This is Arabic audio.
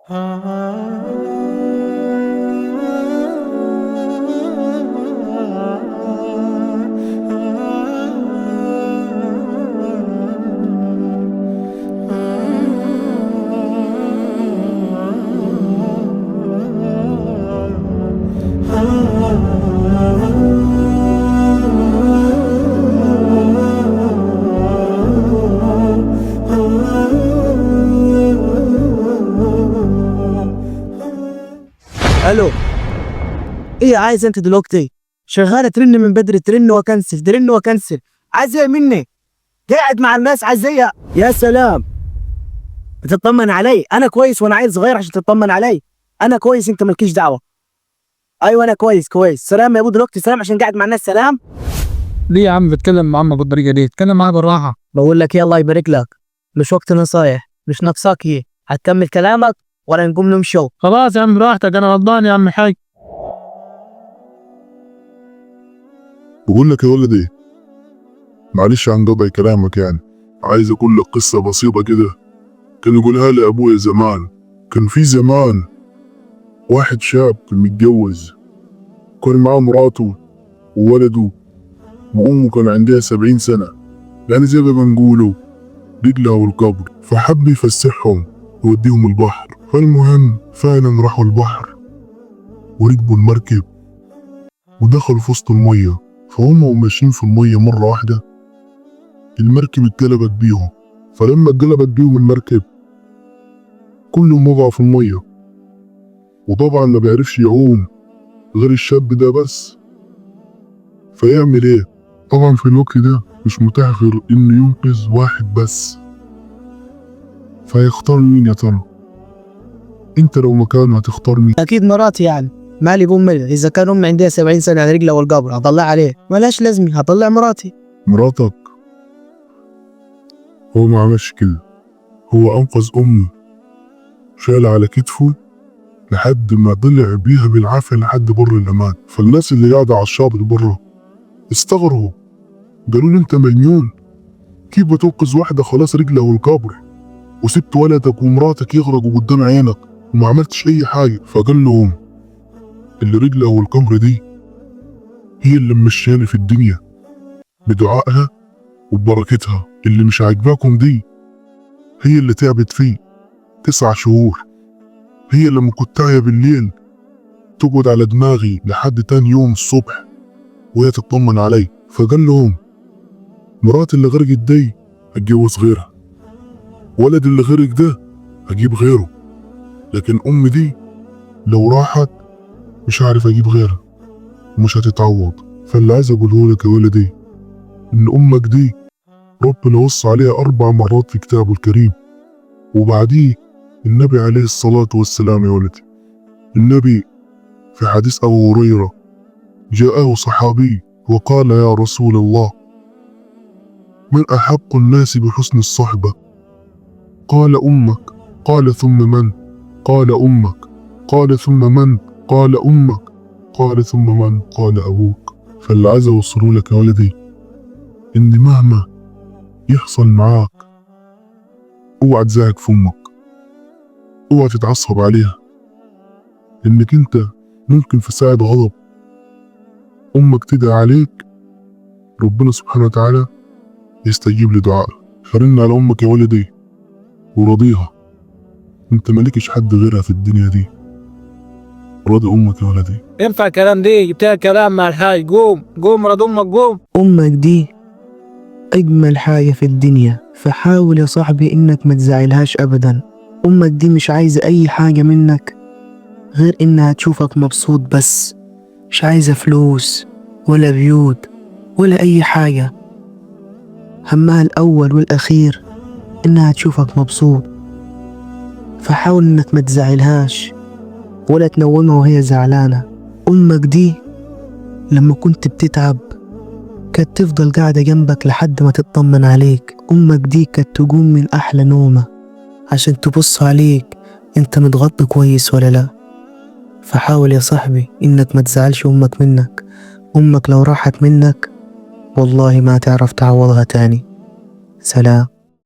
الو، ايه عايز انت دلوقتي؟ شغاله ترن من بدري، ترن وكنسل ترن وكنسل. عايز ايه مني؟ قاعد مع الناس، عايز ايه؟ يا سلام، بتطمن علي؟ انا كويس وانا عيل صغير عشان تطمن علي؟ انا كويس، انت مالكيش دعوه. ايوه انا كويس كويس. سلام يا ابو دلوقتي، سلام عشان قاعد مع الناس. سلام. ليه يا عم بتكلم مع عمك بالطريقه دي؟ اتكلم معاه بالراحه. بقول لك ايه، الله يبارك لك، مش وقت نصايح، مش ناقصاك ايه. هتكمل كلامك ولا نقوم نمشوا؟ خلاص يا عم براحتك، انا غلطان يا عم حاج. بقول لك يا ولدي، معلش عن قطع كلامك، يعني عايز اقول لك قصة بسيطة كده كان يقولها لي ابويا زمان. كان في زمان واحد شاب كان متجوز، كان معاه مراته وولده، وامه كان عندها 70 سنة، يعني زي ما بنقولوا رجلها والقبر. فحب يفسحهم يوديهم البحر. فالمهم فعلا راحوا البحر وركبوا المركب ودخلوا في وسط المية. فهم وماشيين في المية مرة واحدة المركب اتقلبت بيهم. فلما اتقلبت بيهم المركب كلهم وقعوا في المية، وطبعا ما بيعرفش يعوم غير الشاب ده بس. فيعمل ايه؟ طبعا في الوقت ده مش متاح غير انه ينقذ واحد بس. فيختار مين يا ترى؟ انت لو مكانه هتختار مين؟ اكيد مراتي، يعني مالي بأمي. اذا كان امي عندها 70 سنه على رجلها والقبر هطلع عليه؟ ملاش لازمه، هطلع مراتي. مراتك؟ هو ما عملش كده، هو انقذ امه، شال على كتفه لحد ما طلع بيها بالعافية لحد بر الأمان. فالناس اللي قاعدة على الشاطئ بره استغربوا، قالوا له انت مجنون، كيف بتنقذ واحدة خلاص رجلها والقبر وسبت ولدك ومراتك يغرقوا قدام عينك وما عملتش أي حاجة؟ فقال لهم اللي رجلها والقبر دي هي اللي مشاني في الدنيا بدعائها وببركتها. اللي مش عاجباكم دي هي اللي تعبت فيه 9 شهور، هي لما كنت عاية بالليل تقعد على دماغي لحد تاني يوم الصبح وهي تطمن علي. فقال لهم مراتي اللي غرقت دي هتجوز غيرها، ولد اللي غرق ده هجيب غيره، لكن أمي دي لو راحت مش هعرف أجيب غيرها ومش هتتعوض. فاللي عايز أقوله لك يا ولدي إن أمك دي ربنا وصى عليها 4 مرات في كتابه الكريم، وبعديه النبي عليه الصلاة والسلام. يا ولدي النبي في حديث أبو هريرة جاءه صحابي وقال يا رسول الله من أحق الناس بحسن الصحبة؟ قال أمك. قال ثم من؟ قال أمك. قال ثم من؟ قال أمك. قال ثم من؟ قال أبوك. فاللي عايز أوصله لك يا ولدي إن مهما يحصل معاك اوعى تزعج في أمك، اوعى تتعصب عليها، إنك أنت ممكن في ساعة غضب أمك تدعي عليك ربنا سبحانه وتعالى يستجيب لدعائك. فرن على أمك يا ولدي ورضيها، أنت مالكش حد غيرها في الدنيا دي. راضي أمك يا ولدي. ينفع الكلام دي؟ جبتها كلام مع الحاج. قوم قوم راضي امك قوم. امك دي اجمل حاجه في الدنيا، فحاول يا صاحبي انك ما تزعلهاش ابدا. امك دي مش عايزه اي حاجه منك غير انها تشوفك مبسوط بس، مش عايزه فلوس ولا بيوت ولا اي حاجه. همها الاول والاخير انها تشوفك مبسوط. فحاول انك ما تزعلهاش ولا تنومها وهي زعلانه. امك دي لما كنت بتتعب كانت تفضل قاعدة جنبك لحد ما تطمن عليك. أمك دي كانت تقوم من أحلى نومة عشان تبص عليك أنت متغطي كويس ولا لا. فحاول يا صاحبي إنك ما تزعلش أمك منك. أمك لو راحت منك والله ما تعرف تعوضها تاني. سلام.